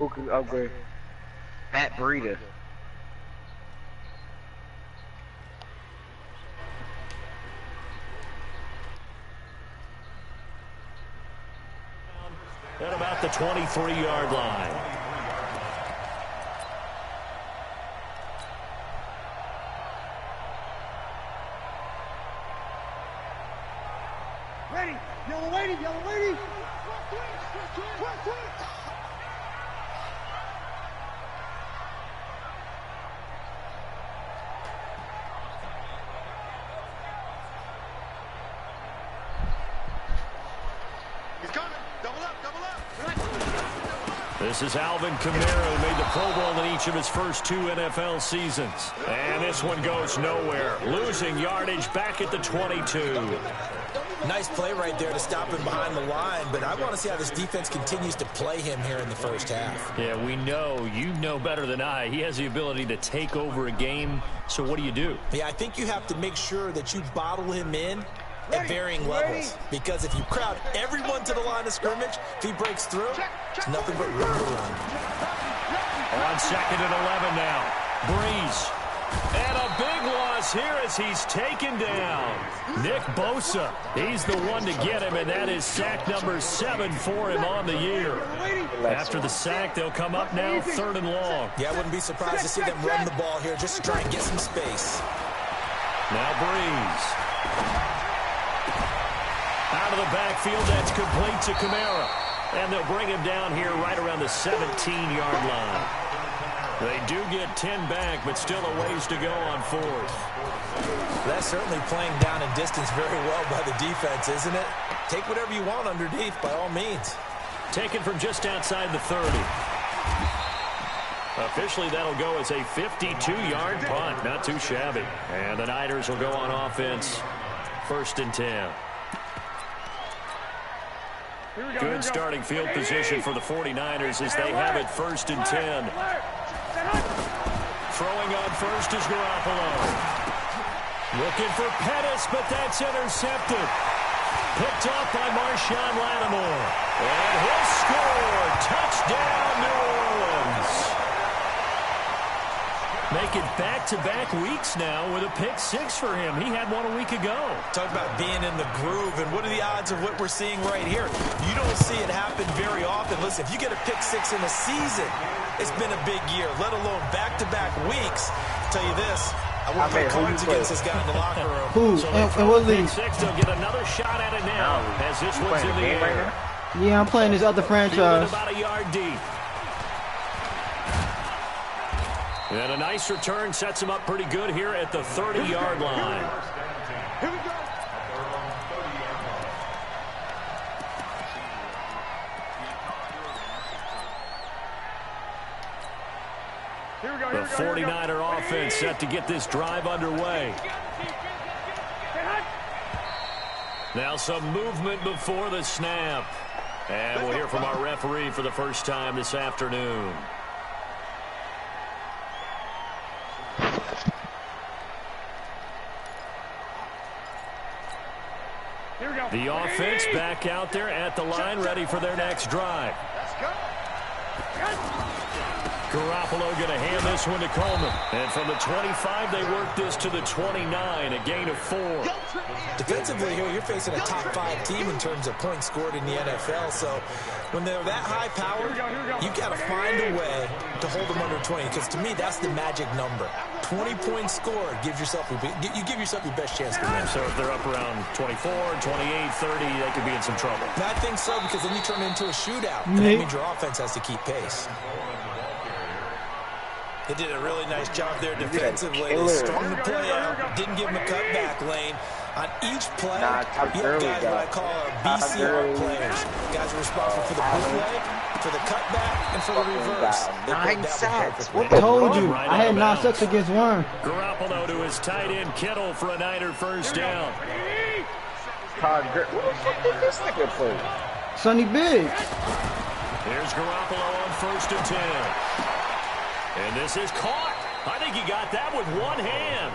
Who can upgrade? Matt Breida. At about the 23-yard line. Ready, yellow lady, yellow lady. He's coming. Double up, double up. This is Alvin Kamara, who made the Pro Bowl in each of his first 2 NFL seasons. And this one goes nowhere. Losing yardage back at the 22. Nice play right there to stop him behind the line, but I want to see how this defense continues to play him here in the first half. Yeah, we know. You know better than I. He has the ability to take over a game, so what do? Yeah, I think you have to make sure that you bottle him in at varying levels, because if you crowd everyone to the line of scrimmage, if he breaks through, it's nothing but room to run. On 2nd and 11 now. Breeze. And a big loss here as he's taken down. Nick Bosa, he's the one to get him, and that is sack number 7 for him on the year. After the sack, they'll come up now 3rd and long. Yeah, I wouldn't be surprised to see them run the ball here just to try and get some space. Now Breeze. Out of the backfield, that's complete to Kamara. And they'll bring him down here right around the 17-yard line. They do get 10 back, but still a ways to go on 4th. That's certainly playing down and distance very well by the defense, isn't it? Take whatever you want underneath, by all means. Taken from just outside the 30. Officially, that'll go as a 52-yard punt. Not too shabby. And the Niners will go on offense. 1st and 10. Good starting field position for the 49ers as they have it 1st and 10. Throwing on first is Garoppolo. Looking for Pettis, but that's intercepted. Picked off by Marshawn Lattimore. And he'll score. Touchdown, New Orleans. Make it back-to-back weeks now with a pick-6 for him. He had one a week ago. Talk about being in the groove, and what are the odds of what we're seeing right here? You don't see it happen very often. Listen, if you get a pick-6 in a season, it's been a big year, let alone back-to-back weeks. I'll tell you this, I won't play cards against this guy in the locker room. Who? So And what league? They'll get another shot at it now as this one's in the air. Yeah, I'm playing this other franchise. About a yard deep. And a nice return sets him up pretty good here at the 30-yard line. Here we go. The 49er offense set to get this drive underway. Now some movement before the snap. And we'll hear from our referee for the first time this afternoon. The offense back out there at the line, ready for their next drive. Garoppolo going to hand this one to Coleman. And from the 25, they work this to the 29, a gain of 4. Defensively here, you're facing a top-5 team in terms of points scored in the NFL. So when they're that high-powered, you've got to find a way to hold them under 20. Because to me, that's the magic number. 20 points scored, you give yourself your best chance to win. So if they're up around 24, 28, 30, they could be in some trouble. I think so, because then you turn it into a shootout. And that means your offense has to keep pace. They did a really nice job there defensively. They strung the play out, didn't give him a cutback lane. On each play, you have guys what I call BCR players. Guys are responsible for the bootleg, for the cutback, and for the reverse. 9 sacks. I told you, I had 9 sacks against one. Garoppolo to his tight end, Kittle, for a Niner first down. Todd Gurley. What the fuck did this nigga play? Sonny Biggs. Here's Garoppolo on 1st and 10. And this is caught. I think he got that with one hand.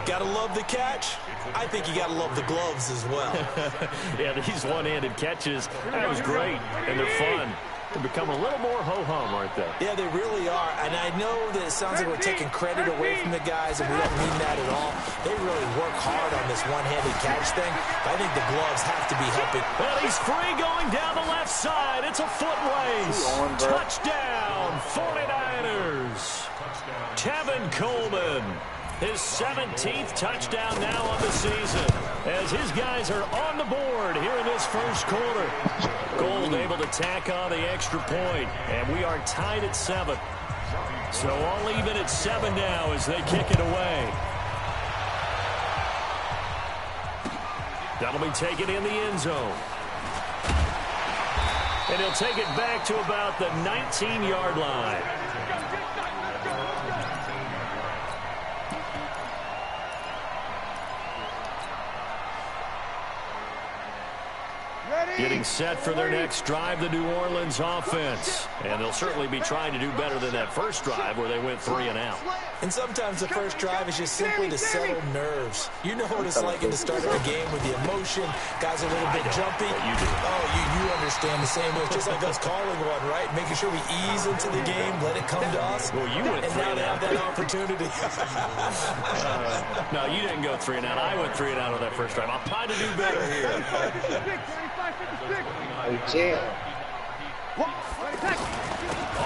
Gotta love the catch. I think you gotta love the gloves as well. Yeah, these one-handed catches, that was great, and they're fun. They become a little more ho-hum, aren't they? Yeah, they really are. And I know that it sounds like we're taking credit away from the guys, and we don't mean that at all. They really work hard on this one-handed catch thing. But I think the gloves have to be helping. Well, he's free going down the left side. It's a foot race. Touchdown, 49ers. Tevin Coleman. His 17th touchdown now on the season as his guys are on the board here in this first quarter. Gold able to tack on the extra point, and we are tied at 7. So all even at 7 now as they kick it away. That'll be taken in the end zone. And he'll take it back to about the 19-yard line. Getting set for their next drive, the New Orleans offense. And they'll certainly be trying to do better than that first drive where they went 3 and out. And sometimes the first drive is just simply to settle nerves. You know what it's like in the start of a game with the emotion. Guys are a little bit jumpy. You do. Oh, you understand the same way. It's just like us calling one, right? Making sure we ease into the game, let it come to us. Well, you went 3 and now and they out. have that opportunity. No, you didn't go 3 and out. I went 3 and out on that first drive. I'll try to do better here.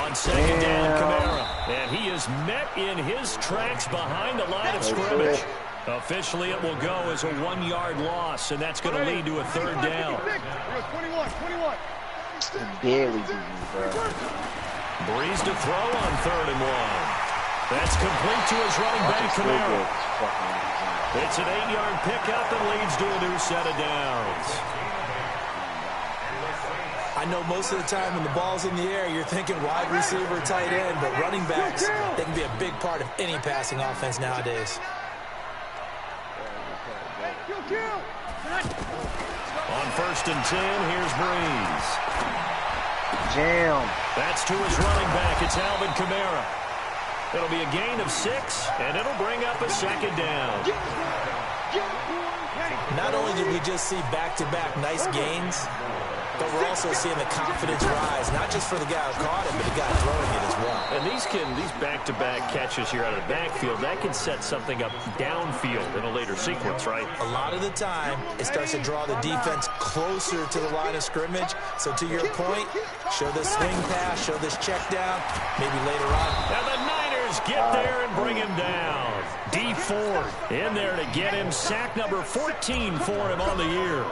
On second down, Kamara. And he is met in his tracks behind the line of scrimmage. Officially, it will go as a 1-yard loss, and that's going to lead to a third down. 21. Barely beat me, bro. Breeze to throw on 3rd and 1. That's complete to his running back, Kamara. It's an 8-yard pickup and leads to a new set of downs. I know most of the time when the ball's in the air, you're thinking wide receiver, tight end, but running backs, they can be a big part of any passing offense nowadays. On 1st and 10, here's Breeze. Jam. That's to his running back. It's Alvin Kamara. It'll be a gain of 6, and it'll bring up a second down. Not only did we just see back-to-back nice gains, but we're also seeing the confidence rise, not just for the guy who caught it, but the guy throwing it as well. And these back-to-back catches here out of the backfield, that can set something up downfield in a later sequence, right? A lot of the time, it starts to draw the defense closer to the line of scrimmage. So to your point, show this swing pass, show this check down, maybe later on. Now the Niners get there and bring him down. D Ford in there to get him. Sack number 14 for him on the year.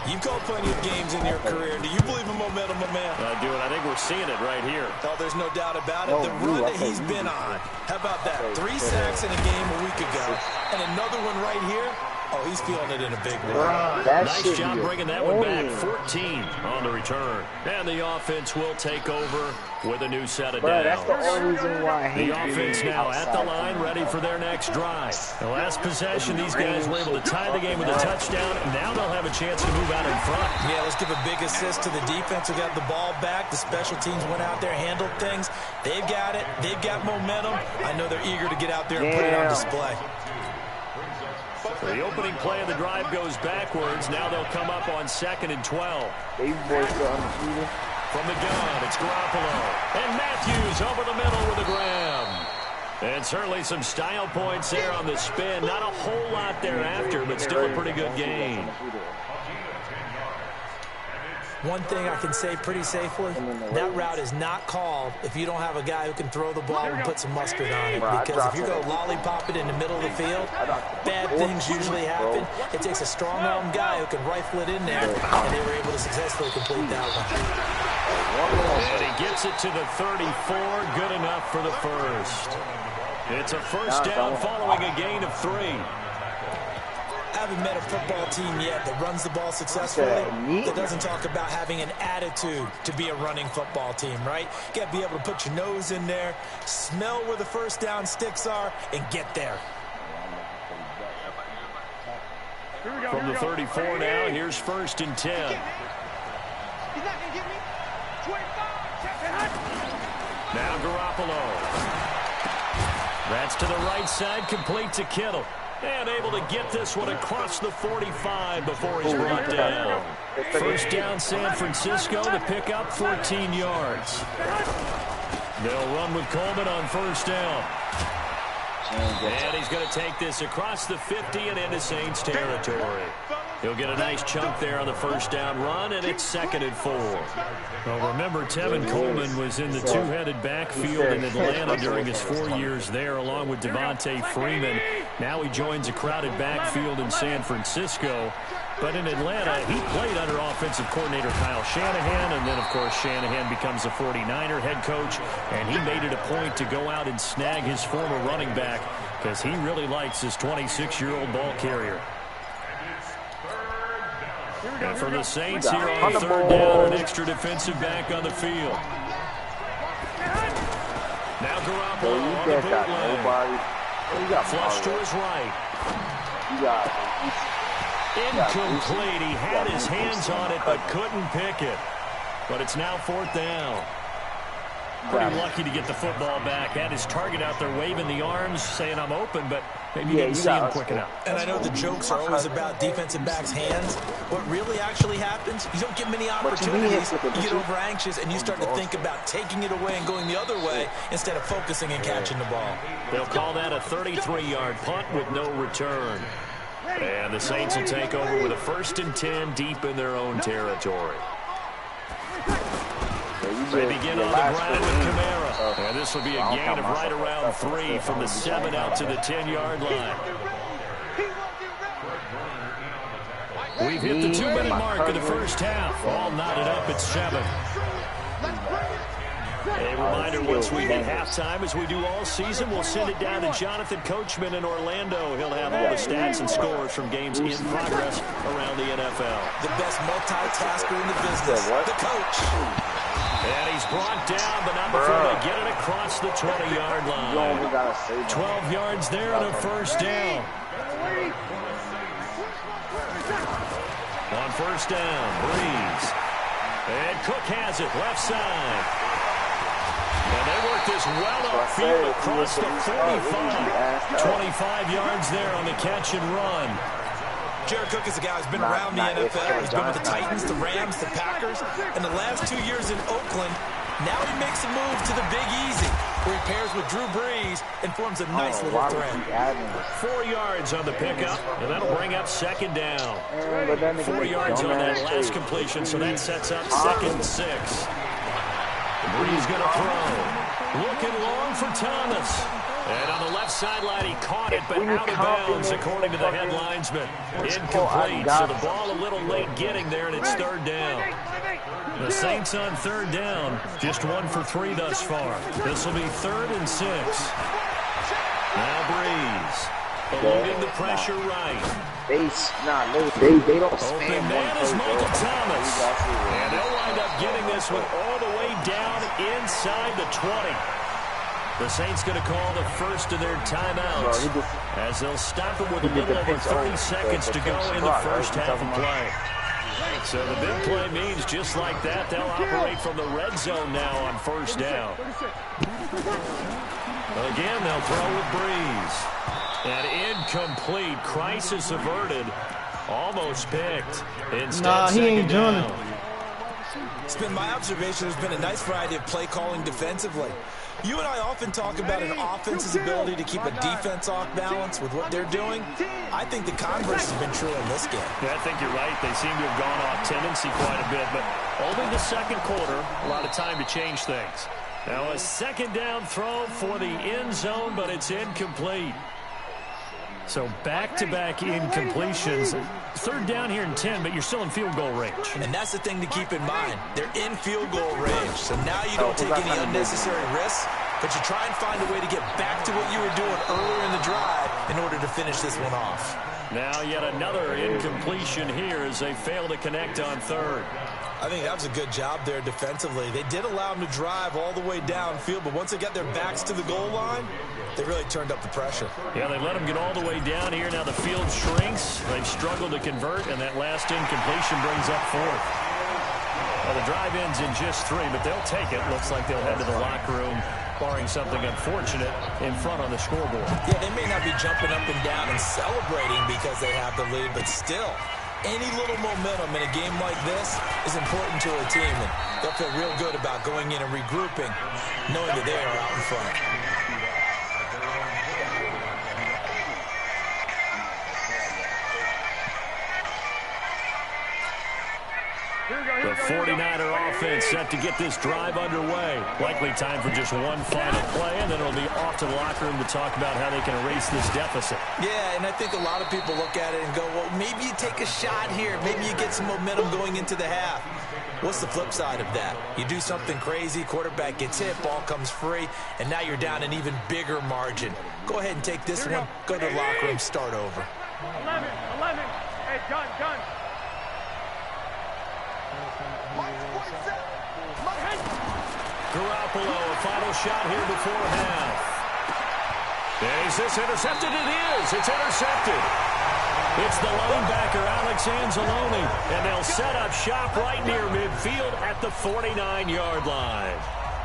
You've called plenty of games in your career. Do you believe in momentum, my man? I do, and I think we're seeing it right here. Oh, there's no doubt about it. The run that he's been on. How about that? 3 sacks in a game a week ago. And another one right here. Oh, he's feeling it in a big way. Nice job bringing that one back. 14 on the return. And the offense will take over with a new set of downs. That's the only reason why I hate the offense now at the line, ready for their next drive. The last possession, these guys were able to tie the game with a touchdown, and now they'll have a chance to move out in front. Yeah, let's give a big assist to the defense who got the ball back. The special teams went out there, handled things. They've got it. They've got momentum. I know they're eager to get out there and put it on display. So the opening play of the drive goes backwards. Now they'll come up on 2nd and 12. They boys still undefeated. From the gun, it's Garoppolo. And Matthews over the middle with a grab. And certainly some style points there on the spin. Not a whole lot thereafter, but still a pretty good gain. One thing I can say pretty safely, that route is not called if you don't have a guy who can throw the ball and put some mustard on it. Because if you go lollipop it in the middle of the field, bad things usually happen. It takes a strong-arm guy who can rifle it in there, and they were able to successfully complete that one. And he gets it to the 34, good enough for the first. It's a first down following a gain of 3. I haven't met a football team yet that runs the ball successfully, that doesn't talk about having an attitude to be a running football team, right? You got to be able to put your nose in there, smell where the first down sticks are, and get there. From the 34 now, here's 1st and 10. He's not going to get me. 25. Now Garoppolo. That's to the right side, complete to Kittle. And able to get this one across the 45 before he's brought down. First down, San Francisco to pick up 14 yards. They'll run with Coleman on first down. And he's going to take this across the 50 and into Saints territory. He'll get a nice chunk there on the first down run, and it's 2nd and 4. Well, remember, Tevin Coleman was in the two-headed backfield in Atlanta during his 4 years there, along with Devontae Freeman. Now he joins a crowded backfield in San Francisco. But in Atlanta, he played under offensive coordinator Kyle Shanahan, and then, of course, Shanahan becomes a 49er head coach, and he made it a point to go out and snag his former running back because he really likes his 26-year-old ball carrier. And for the Saints here on third down, an extra defensive back on the field. Now Garoppolo on the bootleg. Flush to his right. Incomplete. He had his hands on it but couldn't pick it. But it's now 4th down. Pretty lucky to get the football back. Had his target out there waving the arms, saying I'm open, but maybe he didn't see him quick enough. And I know the jokes are always about defensive backs' hands. What really actually happens, you don't get many opportunities. You get over anxious and you start to think about taking it away and going the other way instead of focusing and catching the ball. They'll call that a 33-yard punt with no return. And the Saints will take over with a 1st and 10 deep in their own territory. They begin on the ground with Kamara. And this will be a gain of right around 3 from the 7 out to the 10-yard line. We've hit the 2-minute mark of the first half. All knotted up at 7. A reminder, once we hit halftime, as we do all season, we'll send it down to Jonathan Coachman in Orlando. He'll have all the stats and scores from games in progress around the NFL. The best multitasker in the business, the coach. And he's brought down, but not before they get it across the 20-yard line. 12 yards there and a first down. On first down, Breeze. And Cook has it, left side. And they work this well upfield across the 45. 25 yards there on the catch and run. Jared Cook is a guy who's been around the NFL. He's been with the Titans, the Rams, the Packers. In the last 2 years in Oakland, now he makes a move to the Big Easy, where he pairs with Drew Brees and forms a nice little threat. 4 yards on the pickup, and that'll bring up 2nd down. 4 yards on that last completion, so that sets up 2nd and 6. Brees going to throw. Looking long for Thomas. And on the left sideline, he caught it, but out of bounds, according to the head linesman. Incomplete, so the ball a little late getting there, and it's 3rd down. The Saints on 3rd down, just 1 for 3 thus far. This will be 3rd and 6. Now Brees, eluding the pressure right. They don't Open man is Michael Thomas. And they'll wind up getting this one all the way down inside the 20. The Saints going to call the first of their timeouts as they'll stop it with a little over 30 seconds to go in the first half of play. So the big play means just like that, they'll operate from the red zone now on first down. Again, they'll throw with Breeze. And incomplete. Crisis averted. Almost picked. Instead, he ain't doing it. It's been my observation there's been a nice variety of play calling defensively. You and I often talk about an offense's ability to keep a defense off balance with what they're doing. I think the converse has been true in this game. Yeah, I think you're right. They seem to have gone off tendency quite a bit, but only the second quarter, a lot of time to change things. Now a 2nd down throw for the end zone, but it's incomplete. So back-to-back incompletions. 3rd down here in 10, but you're still in field goal range. And that's the thing to keep in mind. They're in field goal range. So now you don't take any unnecessary risks, but you try and find a way to get back to what you were doing earlier in the drive in order to finish this one off. Now yet another incompletion here as they fail to connect on 3rd. I think that was a good job there defensively. They did allow them to drive all the way downfield, but once they got their backs to the goal line, they really turned up the pressure. Yeah, they let them get all the way down here. Now the field shrinks. They've struggled to convert, and that last incompletion brings up 4th. Well, the drive ends in just 3, but they'll take it. Looks like they'll head to the locker room barring something unfortunate in front on the scoreboard. Yeah, they may not be jumping up and down and celebrating because they have the lead, but still, any little momentum in a game like this is important to a team, and they'll feel real good about going in and regrouping, knowing that they are out in front. The 49er offense set to get this drive underway. Likely time for just one final play, and then it'll be off to the locker room to talk about how they can erase this deficit. Yeah, and I think a lot of people look at it and go, well, maybe you take a shot here. Maybe you get some momentum going into the half. What's the flip side of that? You do something crazy, quarterback gets hit, ball comes free, and now you're down an even bigger margin. Go ahead and take this one, go to the locker room, start over. 11. Hey, gun. Garoppolo, a final shot here before half. Is this intercepted? It is. It's intercepted. It's the linebacker, Alex Anzalone, and they'll set up shop right near midfield at the 49-yard line.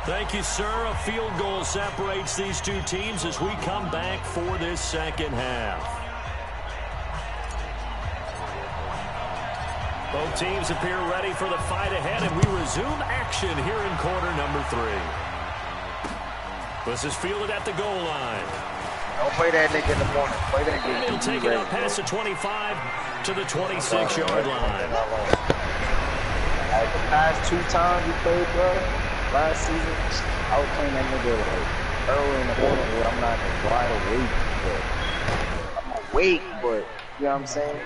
Thank you, sir. A field goal separates these two teams as we come back for this second half. Both teams appear ready for the fight ahead, and we resume action here in quarter number 3. This is fielded at the goal line. Don't play that nigga in the morning. Play that nigga. He'll take it up past the 25 to the 26-yard line. The past 2 times we played, bro, last season, I was playing that nigga like early in the morning where I'm not wide awake, but I'm awake, but you know what I'm saying?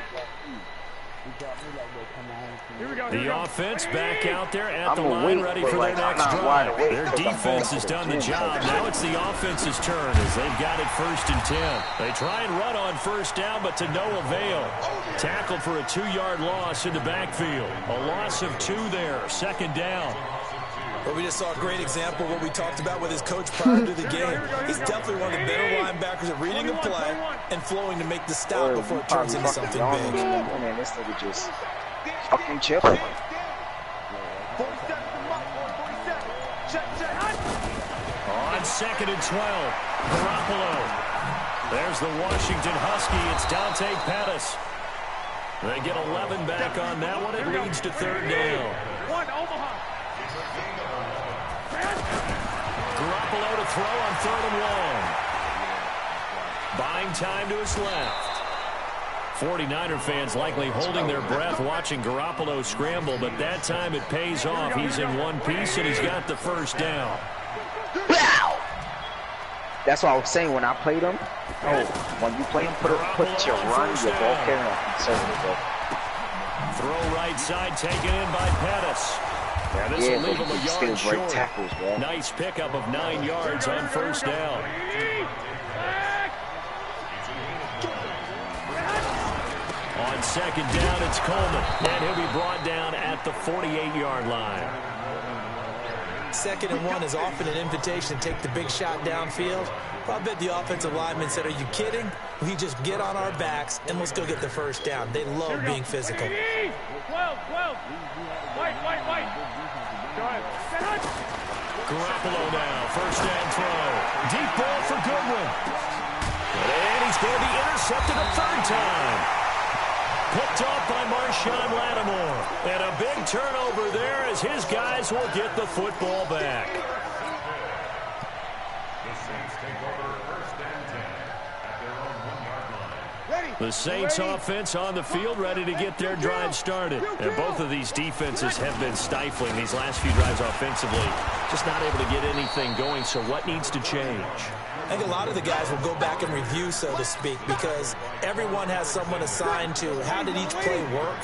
The offense back out there at the line, ready for their next drive. Their defense has done the job. Now it's the offense's turn as they've got it 1st and 10. They try and run on 1st down, but to no avail. Tackled for a 2-yard loss in the backfield. A loss of 2 there, 2nd down. Well, we just saw a great example of what we talked about with his coach prior to the game. He's definitely one of the better linebackers at reading a play and flowing to make the stop before it turns into something big. Man, this nigga just fucking chilling. On 2nd and 12, Garoppolo. There's the Washington Husky. It's Dante Pettis. They get 11 back on that one. It leads to 3rd down. Garoppolo to throw on 3rd and long. Buying time to his left. 49er fans likely holding their breath watching Garoppolo scramble, but that time it pays off. He's in one piece, and he's got the 1st down. Wow! That's what I was saying when I played him. Oh, when you play him, put your run, your ball carrying on conservative, bro. Throw right side taken in by Pettis. Yeah, this will leave him a yard short. Tackles, bro. Nice pickup of 9 yards on 1st down. On 2nd down, it's Coleman, and he'll be brought down at the 48-yard line. 2nd and 1 is often an invitation to take the big shot downfield. Well, I bet the offensive lineman said, are you kidding? We just get on our backs, and let's go get the 1st down. They love being physical. 12. White. Go ahead. Garoppolo now, 1st down throw. Deep ball for Goodwin. And he's going to be intercepted a 3rd time. Picked off by Marshawn Lattimore. And a big turnover there as his guys will get the football back. The Saints offense on the field ready to get their drive started. And both of these defenses have been stifling these last few drives offensively. Just not able to get anything going, so what needs to change? I think a lot of the guys will go back and review, so to speak, because everyone has someone assigned to how did each play work.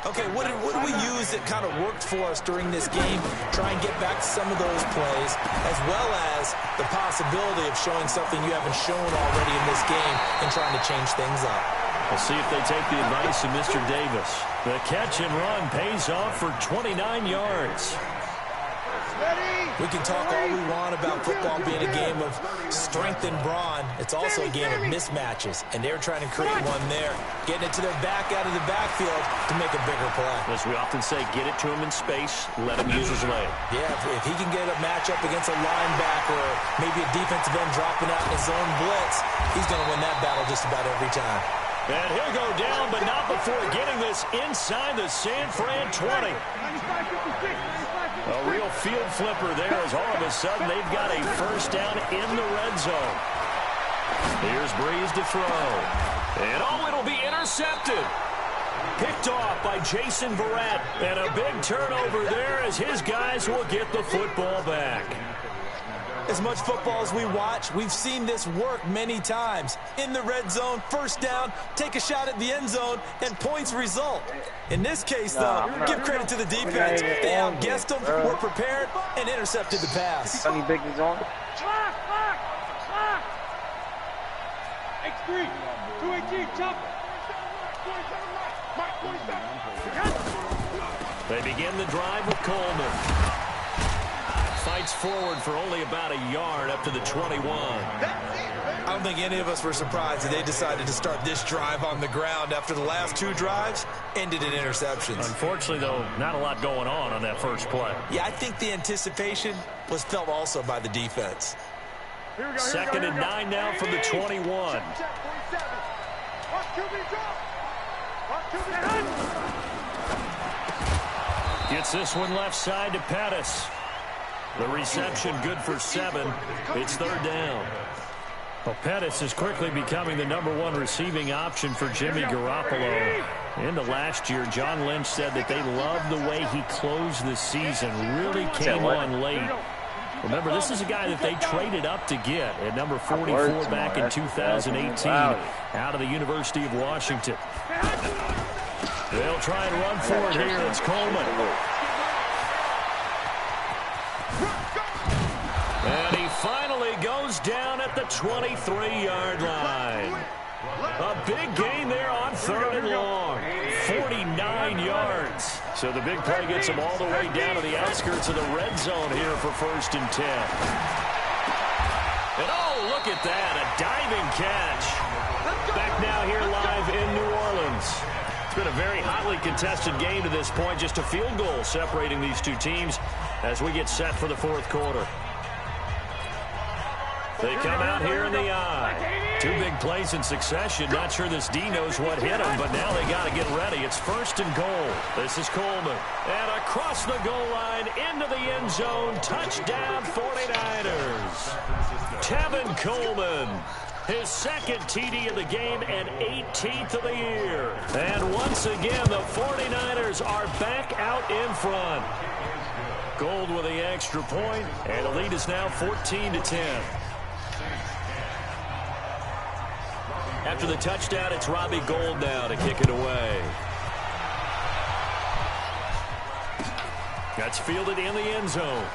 Okay, what did we use that kind of worked for us during this game? Try and get back to some of those plays, as well as the possibility of showing something you haven't shown already in this game and trying to change things up. We'll see if they take the advice of Mr. Davis. The catch and run pays off for 29 yards. Ready? We can talk all we want about football being a game of strength and brawn. It's also a game of mismatches, and they're trying to create one there, getting it to their back out of the backfield to make a bigger play. As we often say, get it to him in space, let him use his leg. Yeah, if he can get a matchup against a linebacker or maybe a defensive end dropping out in his zone blitz, he's going to win that battle just about every time. And he'll go down, but not before getting this inside the San Fran 20. A real field flipper there as all of a sudden they've got a first down in the red zone. Here's Brees to throw. And it'll be intercepted. Picked off by Jason Verrett. And a big turnover there as his guys will get the football back. As much football as we watch, we've seen this work many times. In the red zone, first down, take a shot at the end zone, and points result. In this case, though, give credit to the defense. They outguessed them, were prepared, and intercepted the pass. Sonny Big is on. X3, 218, chop. They begin the drive with Coleman. Fights forward for only about a yard up to the 21. I don't think any of us were surprised that they decided to start this drive on the ground after the last two drives ended in interceptions. Unfortunately, though, not a lot going on that first play. Yeah, I think the anticipation was felt also by the defense. Second and 9 now from the 21. Gets this one left side to Pettis. The reception good for 7. It's third down. Well, Pettis is quickly becoming the #1 receiving option for Jimmy Garoppolo. Into last year, John Lynch said that they loved the way he closed the season. Really came on late. Remember, this is a guy that they traded up to get at number 44 back in 2018 out of the University of Washington. They'll try and run for it here. It's Coleman. And he finally goes down at the 23-yard line. A big gain there on third and long. 49 yards. So the big play gets him all the way down to the outskirts of the red zone here for first and 10. And oh, look at that. A diving catch. Back now here live in New Orleans. It's been a very hotly contested game to this point. Just a field goal separating these two teams as we get set for the fourth quarter. They come out here in the eye. Two big plays in succession. Not sure this D knows what hit him, but now they got to get ready. It's first and goal. This is Coleman. And across the goal line into the end zone. Touchdown 49ers. Tevin Coleman. His second TD of the game and 18th of the year. And once again, the 49ers are back out in front. Gold with the extra point, and the lead is now 14-10. After the touchdown, it's Robbie Gould now to kick it away. That's fielded in the end zone.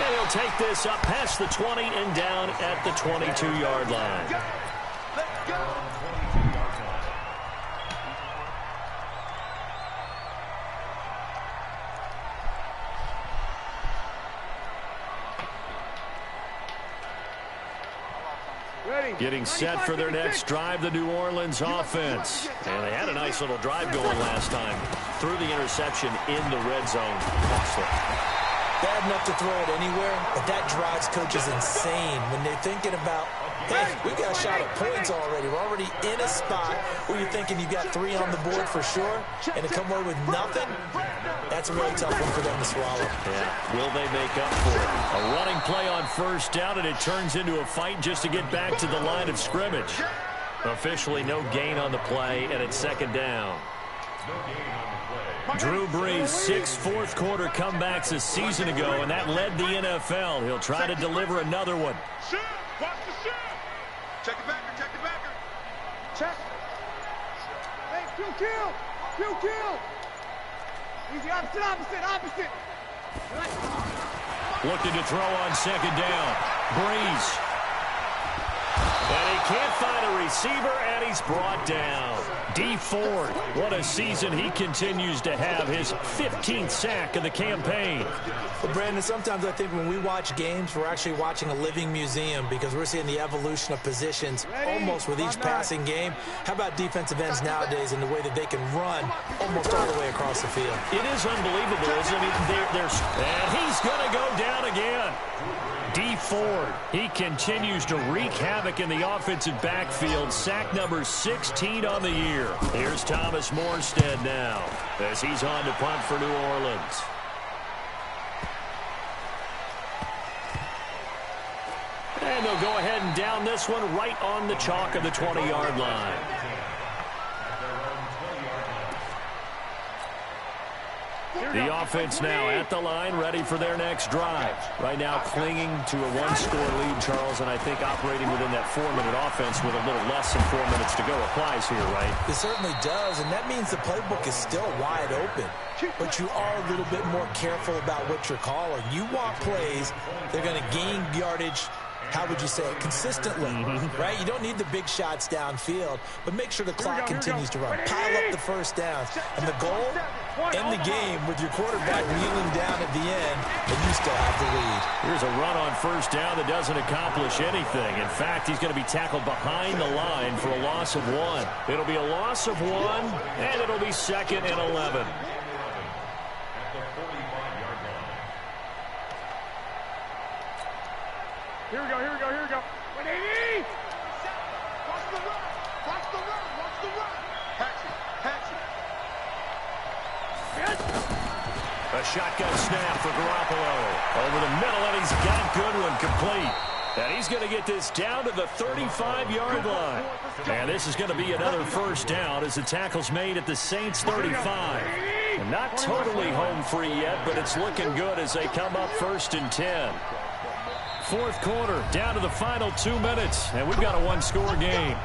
And he'll take this up past the 20 and down at the 22-yard line. Let's go. Getting set for their next drive, the New Orleans offense. And they had a nice little drive going last time. Threw the interception in the red zone. Costly. Bad enough to throw it anywhere, but that drives coaches insane when they're thinking about, hey, we got a shot at points already. We're already in a spot where you're thinking you've got 3 on the board for sure, and to come away with nothing, that's a really tough one for them to swallow. Yeah, will they make up for it? A running play on first down, and it turns into a fight just to get back to the line of scrimmage. Officially no gain on the play, and it's second down. Drew Brees, 6 fourth-quarter comebacks a season ago, and that led the NFL. He'll try to deliver another one. Watch the shot. Check it backer, check it backer. Check. Hey, kill. Easy, opposite. Looking to throw on second down. Brees. And he can't find a receiver, And he's brought down. Dee Ford, what a season he continues to have. His 15th sack of the campaign. Well, Brandon, sometimes I think when we watch games, we're actually watching a living museum because we're seeing the evolution of positions almost with each passing game. How about defensive ends nowadays and the way that they can run almost all the way across the field? It is unbelievable, isn't it? And he's going to go down again. Dee Ford, he continues to wreak havoc in the offensive backfield. Sack number 16 on the year. Here's Thomas Morstead now as he's on to punt for New Orleans. And they'll go ahead and down this one right on the chalk of the 20-yard line. The offense now at the line, ready for their next drive. Right now clinging to a one-score lead, Charles, and I think operating within that 4-minute offense with a little less than 4 minutes to go applies here, right? It certainly does, and that means the playbook is still wide open. But you are a little bit more careful about what you're calling. You want plays, they're going to gain yardage, how would you say it, consistently, right? You don't need the big shots downfield, but make sure the clock continues to run. Pile up the first downs. And the goal, end the game with your quarterback kneeling down at the end, and you still have the lead. Here's a run on first down that doesn't accomplish anything. In fact, he's going to be tackled behind the line for a loss of 1. It'll be a loss of 1, and it'll be 2nd and 11. Here we go, here we go, here we go. 180! Watch the run! Watch the run! Watch the run! Patch it! Patch it! Yes! A shotgun snap for Garoppolo. Over the middle, and he's got Goodwin complete. And he's going to get this down to the 35-yard line. And this is going to be another first down as the tackle's made at the Saints 35. And not totally home free yet, but it's looking good as they come up 1st and 10. Fourth quarter, down to the final 2 minutes, and we've got a one-score game.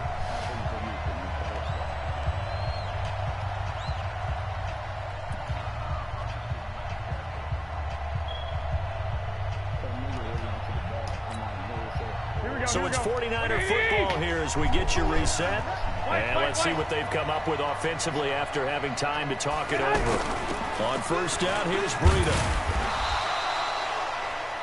So it's 49er football here as we get you reset. And let's see what they've come up with offensively after having time to talk it over. On first down, here's Breida.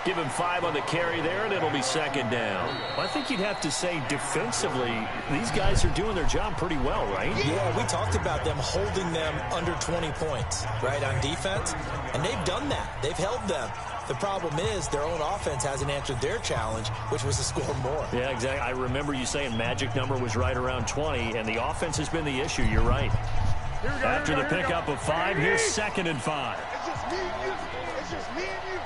Give him 5 on the carry there, and it'll be 2nd down. I think you'd have to say defensively, these guys are doing their job pretty well, right? Yeah, we talked about them holding them under 20 points, right, on defense. And they've done that. They've held them. The problem is their own offense hasn't answered their challenge, which was to score more. Yeah, exactly. I remember you saying magic number was right around 20, and the offense has been the issue. You're right. After the pickup of 5, here's 2nd and 5. It's just me and you. It's just me and you.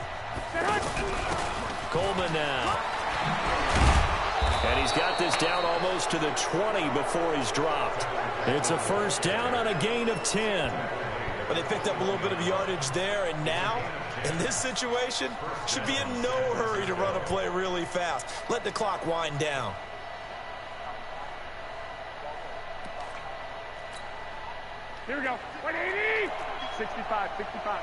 Coleman now. And he's got this down almost to the 20 before he's dropped. It's a first down on a gain of 10. But they picked up a little bit of yardage there, and now, in this situation, should be in no hurry to run a play really fast. Let the clock wind down. Here we go. 180! 65, 65.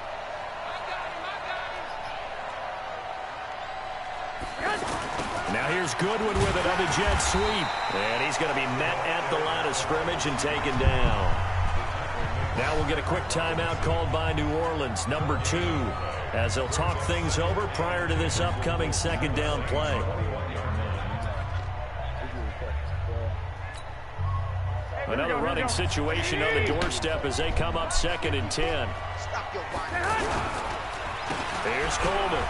Now here's Goodwin with it on the jet sweep. And he's going to be met at the line of scrimmage and taken down. Now we'll get a quick timeout called by New Orleans, number 2, as they'll talk things over prior to this upcoming 2nd down play. Another running situation on the doorstep as they come up 2nd and 10. Here's Coleman.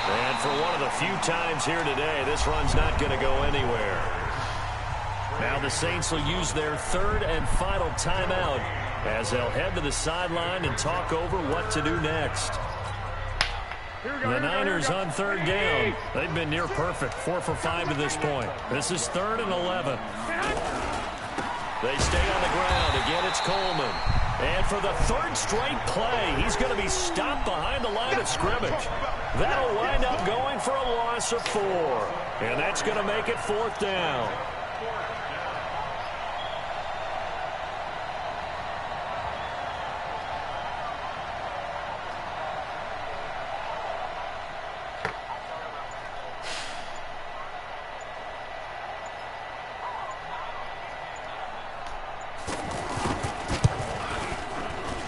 And for one of the few times here today, this run's not going to go anywhere. Now the Saints will use their 3rd and final timeout as they'll head to the sideline and talk over what to do next. The Niners on 3rd down. They've been near perfect, 4 for 5 to this point. This is 3rd and 11. They stay on the ground. Again, it's Coleman. And for the 3rd straight play, he's going to be stopped behind the line of scrimmage. That'll wind up going for a loss of 4. And that's going to make it 4th down.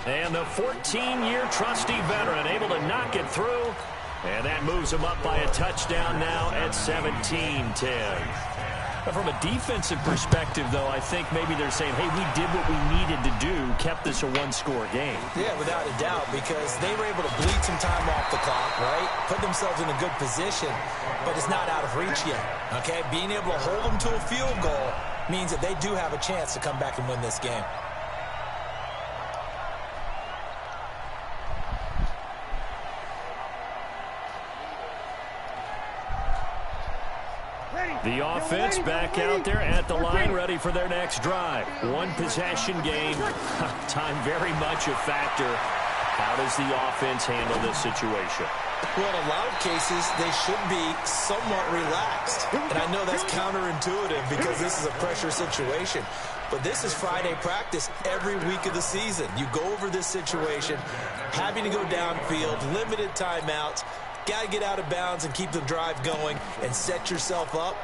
And the 14-year trusty veteran able to knock it through. And that moves him up by a touchdown now at 17-10. From a defensive perspective, though, I think maybe they're saying, hey, we did what we needed to do, kept this a one-score game. Yeah, without a doubt, because they were able to bleed some time off the clock, right? Put themselves in a good position, but it's not out of reach yet, okay? Being able to hold them to a field goal means that they do have a chance to come back and win this game. The offense back out there at the line, ready for their next drive. One possession game. Time very much a factor. How does the offense handle this situation? Well, in a lot of cases, they should be somewhat relaxed. And I know that's counterintuitive because this is a pressure situation. But this is Friday practice every week of the season. You go over this situation, having to go downfield, limited timeouts, got to get out of bounds and keep the drive going and set yourself up.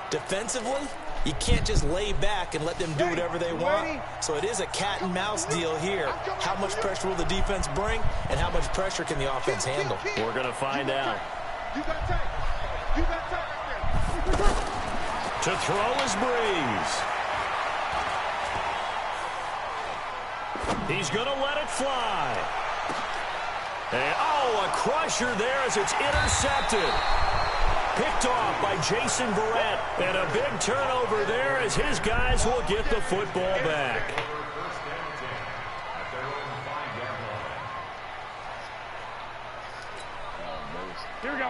Defensively, you can't just lay back and let them do whatever they want. So it is a cat and mouse deal here. How much pressure will the defense bring, and how much pressure can the offense handle? We're going to find out. To throw is Breeze. He's going to let it fly. And, oh, a crusher there as it's intercepted. Picked off by Jason Verrett. And a big turnover there as his guys will get the football back.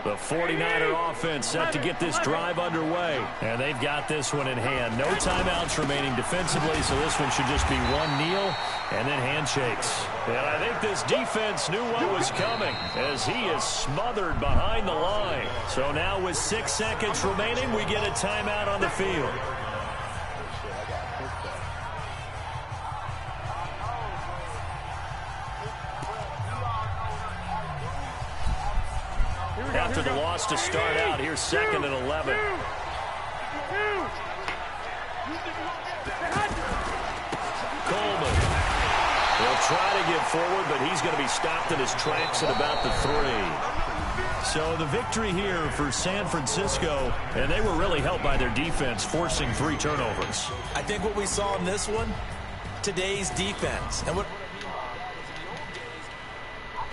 The 49er offense set to get this drive underway. And they've got this one in hand. No timeouts remaining defensively, so this one should just be one kneel and then handshakes. And I think this defense knew what was coming as he is smothered behind the line. So now with 6 seconds remaining, we get a timeout on the field. After the loss to start out, here's 2nd and 11. Coleman. He'll try to get forward, but he's going to be stopped in his tracks at about the 3. So the victory here for San Francisco, and they were really helped by their defense, forcing 3 turnovers. I think what we saw in this one, today's defense, and what